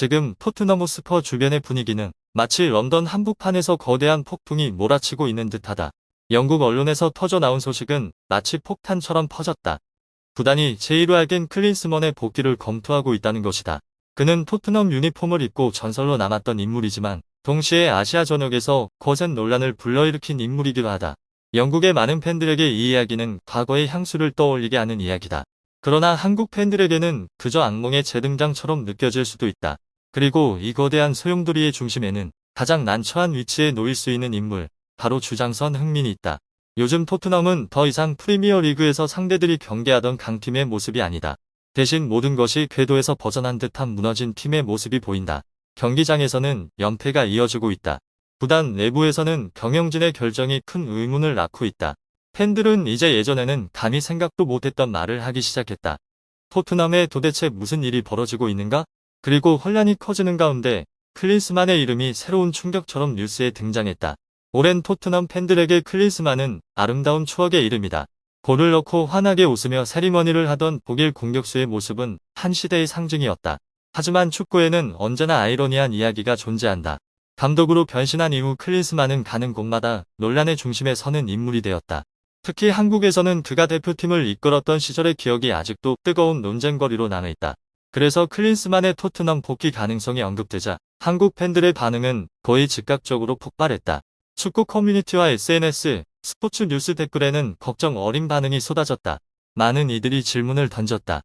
지금 토트넘 호스퍼 주변의 분위기는 마치 런던 한복판에서 거대한 폭풍이 몰아치고 있는 듯하다. 영국 언론에서 터져나온 소식은 마치 폭탄처럼 퍼졌다. 구단이 제1호 알겐 클린스먼의 복귀를 검토하고 있다는 것이다. 그는 토트넘 유니폼을 입고 전설로 남았던 인물이지만 동시에 아시아 전역에서 거센 논란을 불러일으킨 인물이기도 하다. 영국의 많은 팬들에게 이 이야기는 과거의 향수를 떠올리게 하는 이야기다. 그러나 한국 팬들에게는 그저 악몽의 재등장처럼 느껴질 수도 있다. 그리고 이 거대한 소용돌이의 중심에는 가장 난처한 위치에 놓일 수 있는 인물, 바로 주장선 흥민이 있다. 요즘 토트넘은 더 이상 프리미어 리그에서 상대들이 경계하던 강팀의 모습이 아니다. 대신 모든 것이 궤도에서 벗어난 듯한 무너진 팀의 모습이 보인다. 경기장에서는 연패가 이어지고 있다. 구단 내부에서는 경영진의 결정이 큰 의문을 낳고 있다. 팬들은 이제 예전에는 감히 생각도 못했던 말을 하기 시작했다. 토트넘에 도대체 무슨 일이 벌어지고 있는가? 그리고 혼란이 커지는 가운데 클린스만의 이름이 새로운 충격처럼 뉴스에 등장했다. 오랜 토트넘 팬들에게 클린스만은 아름다운 추억의 이름이다. 골을 넣고 환하게 웃으며 세리머니를 하던 독일 공격수의 모습은 한 시대의 상징이었다. 하지만 축구에는 언제나 아이러니한 이야기가 존재한다. 감독으로 변신한 이후 클린스만은 가는 곳마다 논란의 중심에 서는 인물이 되었다. 특히 한국에서는 그가 대표팀을 이끌었던 시절의 기억이 아직도 뜨거운 논쟁거리로 남아있다. 그래서 클린스만의 토트넘 복귀 가능성이 언급되자 한국 팬들의 반응은 거의 즉각적으로 폭발했다. 축구 커뮤니티와 SNS, 스포츠 뉴스 댓글에는 걱정 어린 반응이 쏟아졌다. 많은 이들이 질문을 던졌다.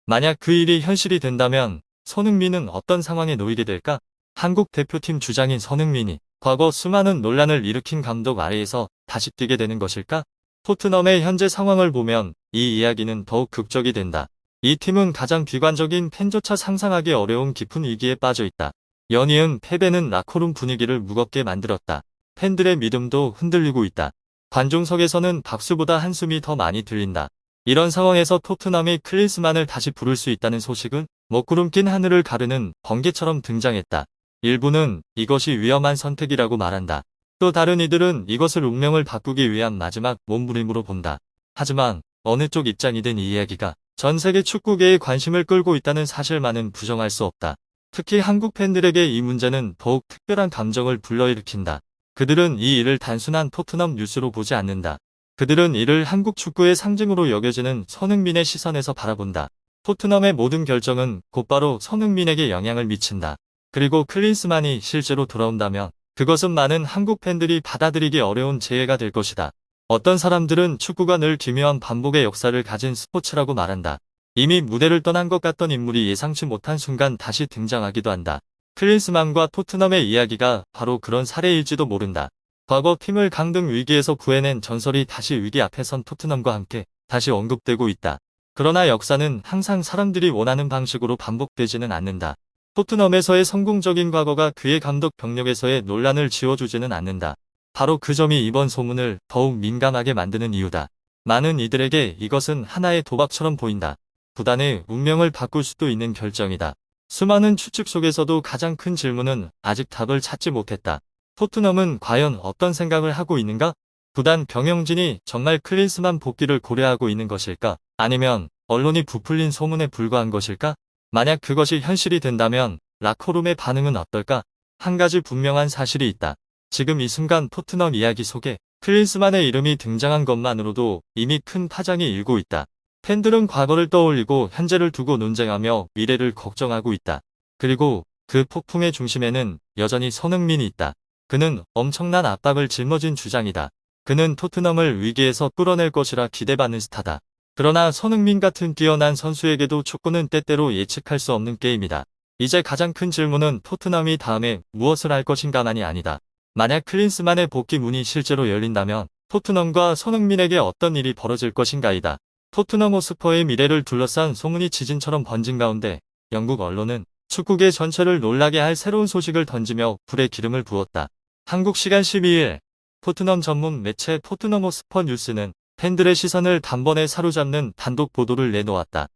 만약 그 일이 현실이 된다면 손흥민은 어떤 상황에 놓이게 될까? 한국 대표팀 주장인 손흥민이 과거 수많은 논란을 일으킨 감독 아래에서 다시 뛰게 되는 것일까? 토트넘의 현재 상황을 보면 이 이야기는 더욱 극적이 된다. 이 팀은 가장 비관적인 팬조차 상상하기 어려운 깊은 위기에 빠져 있다. 연이은 패배는 라커룸 분위기를 무겁게 만들었다. 팬들의 믿음도 흔들리고 있다. 관중석에서는 박수보다 한숨이 더 많이 들린다. 이런 상황에서 토트넘이 클린스만을 다시 부를 수 있다는 소식은 먹구름 낀 하늘을 가르는 번개처럼 등장했다. 일부는 이것이 위험한 선택이라고 말한다. 또 다른 이들은 이것을 운명을 바꾸기 위한 마지막 몸부림으로 본다. 하지만 어느 쪽 입장이든 이 이야기가 전 세계 축구계의 관심을 끌고 있다는 사실만은 부정할 수 없다. 특히 한국 팬들에게 이 문제는 더욱 특별한 감정을 불러일으킨다. 그들은 이 일을 단순한 토트넘 뉴스로 보지 않는다. 그들은 이를 한국 축구의 상징으로 여겨지는 손흥민의 시선에서 바라본다. 토트넘의 모든 결정은 곧바로 손흥민에게 영향을 미친다. 그리고 클린스만이 실제로 돌아온다면 그것은 많은 한국 팬들이 받아들이기 어려운 재해가 될 것이다. 어떤 사람들은 축구가 늘 기묘한 반복의 역사를 가진 스포츠라고 말한다. 이미 무대를 떠난 것 같던 인물이 예상치 못한 순간 다시 등장하기도 한다. 클린스만과 토트넘의 이야기가 바로 그런 사례일지도 모른다. 과거 팀을 강등 위기에서 구해낸 전설이 다시 위기 앞에 선 토트넘과 함께 다시 언급되고 있다. 그러나 역사는 항상 사람들이 원하는 방식으로 반복되지는 않는다. 토트넘에서의 성공적인 과거가 그의 감독 병력에서의 논란을 지워주지는 않는다. 바로 그 점이 이번 소문을 더욱 민감하게 만드는 이유다. 많은 이들에게 이것은 하나의 도박처럼 보인다. 구단의 운명을 바꿀 수도 있는 결정이다. 수많은 추측 속에서도 가장 큰 질문은 아직 답을 찾지 못했다. 토트넘은 과연 어떤 생각을 하고 있는가? 구단 경영진이 정말 클린스만 복귀를 고려하고 있는 것일까? 아니면 언론이 부풀린 소문에 불과한 것일까? 만약 그것이 현실이 된다면 라커룸의 반응은 어떨까? 한 가지 분명한 사실이 있다. 지금 이 순간 토트넘 이야기 속에 클린스만의 이름이 등장한 것만으로도 이미 큰 파장이 일고 있다. 팬들은 과거를 떠올리고 현재를 두고 논쟁하며 미래를 걱정하고 있다. 그리고 그 폭풍의 중심에는 여전히 손흥민이 있다. 그는 엄청난 압박을 짊어진 주장이다. 그는 토트넘을 위기에서 끌어낼 것이라 기대받는 스타다. 그러나 손흥민 같은 뛰어난 선수에게도 축구는 때때로 예측할 수 없는 게임이다. 이제 가장 큰 질문은 토트넘이 다음에 무엇을 할 것인가만이 아니다. 만약 클린스만의 복귀 문이 실제로 열린다면 토트넘과 손흥민에게 어떤 일이 벌어질 것인가이다. 토트넘 호스퍼의 미래를 둘러싼 소문이 지진처럼 번진 가운데 영국 언론은 축구계 전체를 놀라게 할 새로운 소식을 던지며 불에 기름을 부었다. 한국 시간 12일 토트넘 전문 매체 토트넘 호스퍼 뉴스는 팬들의 시선을 단번에 사로잡는 단독 보도를 내놓았다.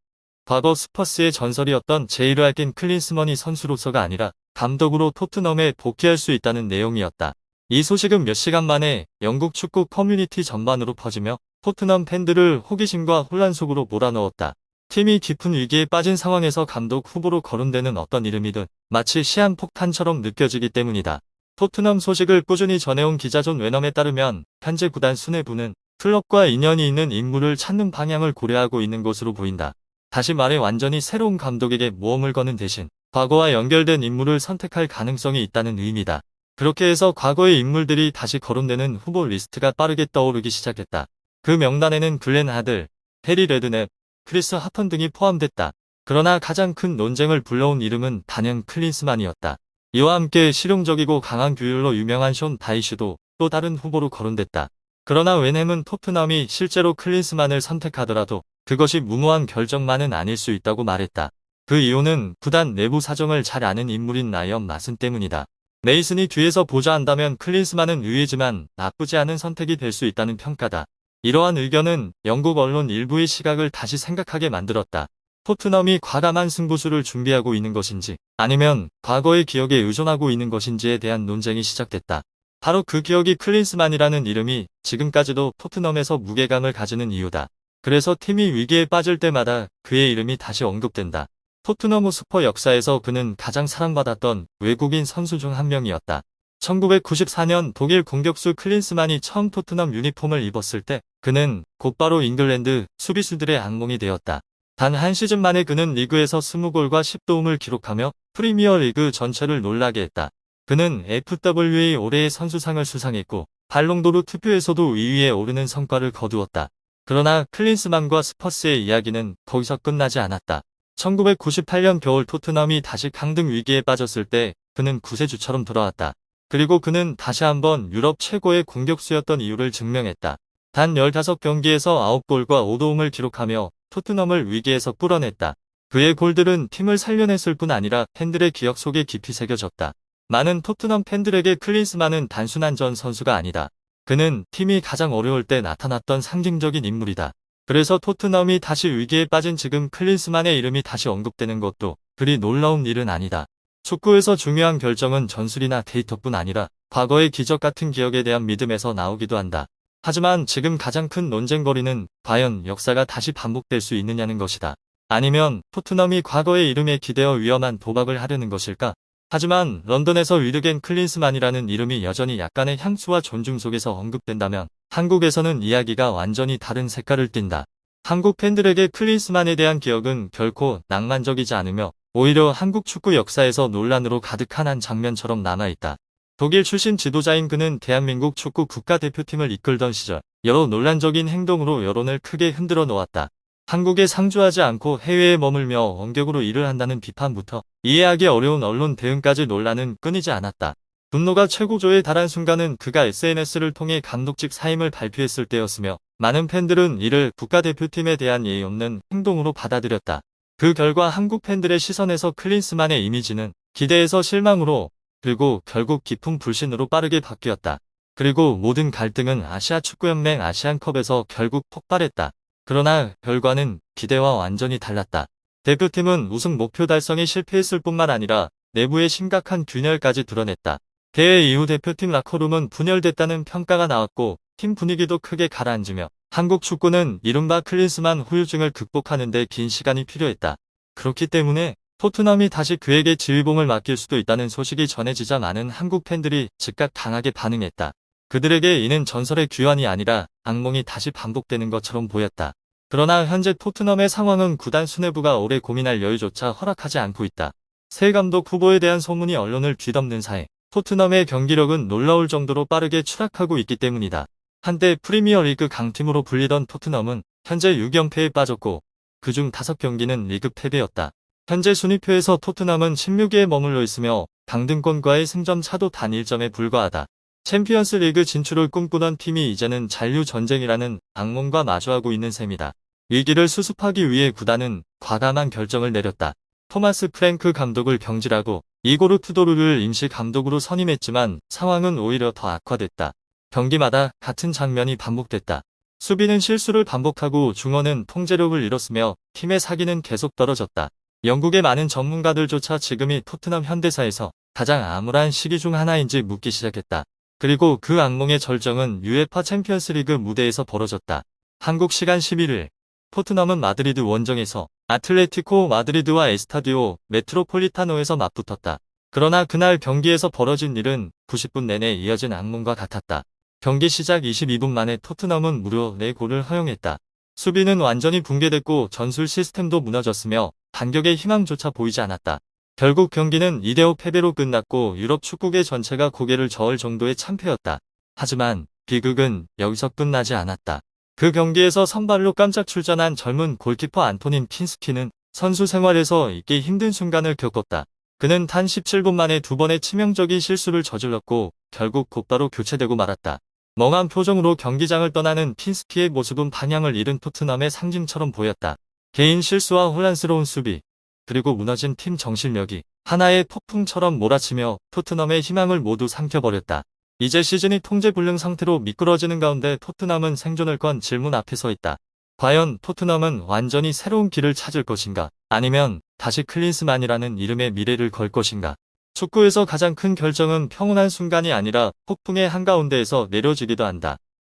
과거 스퍼스의 전설이었던 제1호 알겐 클린스먼이 선수로서가 아니라 감독으로 토트넘에 복귀할 수 있다는 내용이었다. 이 소식은 몇 시간 만에 영국 축구 커뮤니티 전반으로 퍼지며 토트넘 팬들을 호기심과 혼란 속으로 몰아넣었다. 팀이 깊은 위기에 빠진 상황에서 감독 후보로 거론되는 어떤 이름이든 마치 시한폭탄처럼 느껴지기 때문이다. 토트넘 소식을 꾸준히 전해온 기자 존 웨넘에 따르면 현재 구단 수뇌부는 클럽과 인연이 있는 인물을 찾는 방향을 고려하고 있는 것으로 보인다. 다시 말해 완전히 새로운 감독에게 모험을 거는 대신 과거와 연결된 인물을 선택할 가능성이 있다는 의미다. 그렇게 해서 과거의 인물들이 다시 거론되는 후보 리스트가 빠르게 떠오르기 시작했다. 그 명단에는 글렌 하들, 해리 레드넵, 크리스 하펀 등이 포함됐다. 그러나 가장 큰 논쟁을 불러온 이름은 단연 클린스만이었다. 이와 함께 실용적이고 강한 규율로 유명한 숀 다이슈도 또 다른 후보로 거론됐다. 그러나 웬햄은 토트넘이 실제로 클린스만을 선택하더라도 그것이 무모한 결정만은 아닐 수 있다고 말했다. 그 이유는 구단 내부 사정을 잘 아는 인물인 라이언 마슨 때문이다. 메이슨이 뒤에서 보좌한다면 클린스만은 의외지만 나쁘지 않은 선택이 될 수 있다는 평가다. 이러한 의견은 영국 언론 일부의 시각을 다시 생각하게 만들었다. 토트넘이 과감한 승부수를 준비하고 있는 것인지 아니면 과거의 기억에 의존하고 있는 것인지에 대한 논쟁이 시작됐다. 바로 그 기억이 클린스만이라는 이름이 지금까지도 토트넘에서 무게감을 가지는 이유다. 그래서 팀이 위기에 빠질 때마다 그의 이름이 다시 언급된다. 토트넘 호스퍼 역사에서 그는 가장 사랑받았던 외국인 선수 중 한 명이었다. 1994년 독일 공격수 클린스만이 처음 토트넘 유니폼을 입었을 때 그는 곧바로 잉글랜드 수비수들의 악몽이 되었다. 단 한 시즌 만에 그는 리그에서 20골과 10도움을 기록하며 프리미어 리그 전체를 놀라게 했다. 그는 FWA 올해의 선수상을 수상했고 발롱도르 투표에서도 2위에 오르는 성과를 거두었다. 그러나 클린스만과 스퍼스의 이야기는 거기서 끝나지 않았다. 1998년 겨울 토트넘이 다시 강등 위기에 빠졌을 때 그는 구세주처럼 돌아왔다. 그리고 그는 다시 한번 유럽 최고의 공격수였던 이유를 증명했다. 단 15경기에서 9골과 5도움을 기록하며 토트넘을 위기에서 끌어냈다. 그의 골들은 팀을 살려냈을 뿐 아니라 팬들의 기억 속에 깊이 새겨졌다. 많은 토트넘 팬들에게 클린스만은 단순한 전 선수가 아니다. 그는 팀이 가장 어려울 때 나타났던 상징적인 인물이다. 그래서 토트넘이 다시 위기에 빠진 지금 클린스만의 이름이 다시 언급되는 것도 그리 놀라운 일은 아니다. 축구에서 중요한 결정은 전술이나 데이터뿐 아니라 과거의 기적 같은 기억에 대한 믿음에서 나오기도 한다. 하지만 지금 가장 큰 논쟁거리는 과연 역사가 다시 반복될 수 있느냐는 것이다. 아니면 토트넘이 과거의 이름에 기대어 위험한 도박을 하려는 것일까? 하지만 런던에서 위르겐 클린스만이라는 이름이 여전히 약간의 향수와 존중 속에서 언급된다면 한국에서는 이야기가 완전히 다른 색깔을 띈다. 한국 팬들에게 클린스만에 대한 기억은 결코 낭만적이지 않으며 오히려 한국 축구 역사에서 논란으로 가득한 한 장면처럼 남아있다. 독일 출신 지도자인 그는 대한민국 축구 국가대표팀을 이끌던 시절 여러 논란적인 행동으로 여론을 크게 흔들어 놓았다. 한국에 상주하지 않고 해외에 머물며 원격으로 일을 한다는 비판부터 이해하기 어려운 언론 대응까지 논란은 끊이지 않았다. 분노가 최고조에 달한 순간은 그가 SNS를 통해 감독직 사임을 발표했을 때였으며 많은 팬들은 이를 국가대표팀에 대한 예의 없는 행동으로 받아들였다. 그 결과 한국 팬들의 시선에서 클린스만의 이미지는 기대에서 실망으로 그리고 결국 깊은 불신으로 빠르게 바뀌었다. 그리고 모든 갈등은 아시아 축구연맹 아시안컵에서 결국 폭발했다. 그러나 결과는 기대와 완전히 달랐다. 대표팀은 우승 목표 달성에 실패했을 뿐만 아니라 내부의 심각한 균열까지 드러냈다. 대회 이후 대표팀 라커룸은 분열됐다는 평가가 나왔고 팀 분위기도 크게 가라앉으며 한국 축구는 이른바 클린스만 후유증을 극복하는 데 긴 시간이 필요했다. 그렇기 때문에 토트넘이 다시 그에게 지휘봉을 맡길 수도 있다는 소식이 전해지자 많은 한국 팬들이 즉각 강하게 반응했다. 그들에게 이는 전설의 귀환이 아니라 악몽이 다시 반복되는 것처럼 보였다. 그러나 현재 토트넘의 상황은 구단 수뇌부가 오래 고민할 여유조차 허락하지 않고 있다. 새 감독 후보에 대한 소문이 언론을 뒤덮는 사이 토트넘의 경기력은 놀라울 정도로 빠르게 추락하고 있기 때문이다. 한때 프리미어리그 강팀으로 불리던 토트넘은 현재 6연패에 빠졌고 그중 5경기는 리그 패배였다. 현재 순위표에서 토트넘은 16위에 머물러 있으며 강등권과의 승점 차도 단 1점에 불과하다. 챔피언스 리그 진출을 꿈꾸던 팀이 이제는 잔류 전쟁이라는 악몽과 마주하고 있는 셈이다. 위기를 수습하기 위해 구단은 과감한 결정을 내렸다. 토마스 프랭크 감독을 경질하고 이고르 투도르를 임시 감독으로 선임했지만 상황은 오히려 더 악화됐다. 경기마다 같은 장면이 반복됐다. 수비는 실수를 반복하고 중원은 통제력을 잃었으며 팀의 사기는 계속 떨어졌다. 영국의 많은 전문가들조차 지금이 토트넘 현대사에서 가장 암울한 시기 중 하나인지 묻기 시작했다. 그리고 그 악몽의 절정은 UEFA 챔피언스리그 무대에서 벌어졌다. 한국 시간 11일 토트넘은 마드리드 원정에서 아틀레티코 마드리드와 에스타디오 메트로폴리타노에서 맞붙었다. 그러나 그날 경기에서 벌어진 일은 90분 내내 이어진 악몽과 같았다. 경기 시작 22분 만에 토트넘은 무려 4골을 허용했다. 수비는 완전히 붕괴됐고 전술 시스템도 무너졌으며 반격의 희망조차 보이지 않았다. 결국 경기는 2대5 패배로 끝났고 유럽 축구계 전체가 고개를 저을 정도의 참패였다. 하지만 비극은 여기서 끝나지 않았다. 그 경기에서 선발로 깜짝 출전한 젊은 골키퍼 안토닌 핀스키는 선수 생활에서 잊기 힘든 순간을 겪었다. 그는 단 17분 만에 2번의 치명적인 실수를 저질렀고 결국 곧바로 교체되고 말았다. 멍한 표정으로 경기장을 떠나는 핀스키의 모습은 방향을 잃은 토트넘의 상징처럼 보였다. 개인 실수와 혼란스러운 수비, 그리고 무너진 팀 정신력이 하나의 폭풍처럼 몰아치며 토트넘의 희망을 모두 삼켜버렸다. 이제 시즌이 통제불능 상태로 미끄러지는 가운데 토트넘은 생존을 건 질문 앞에 서 있다. 과연 토트넘은 완전히 새로운 길을 찾을 것인가? 아니면 다시 클린스만이라는 이름의 미래를 걸 것인가? 축구에서 가장 큰 결정은 평온한 순간이 아니라 폭풍의 한가운데에서 내려지기도 한다.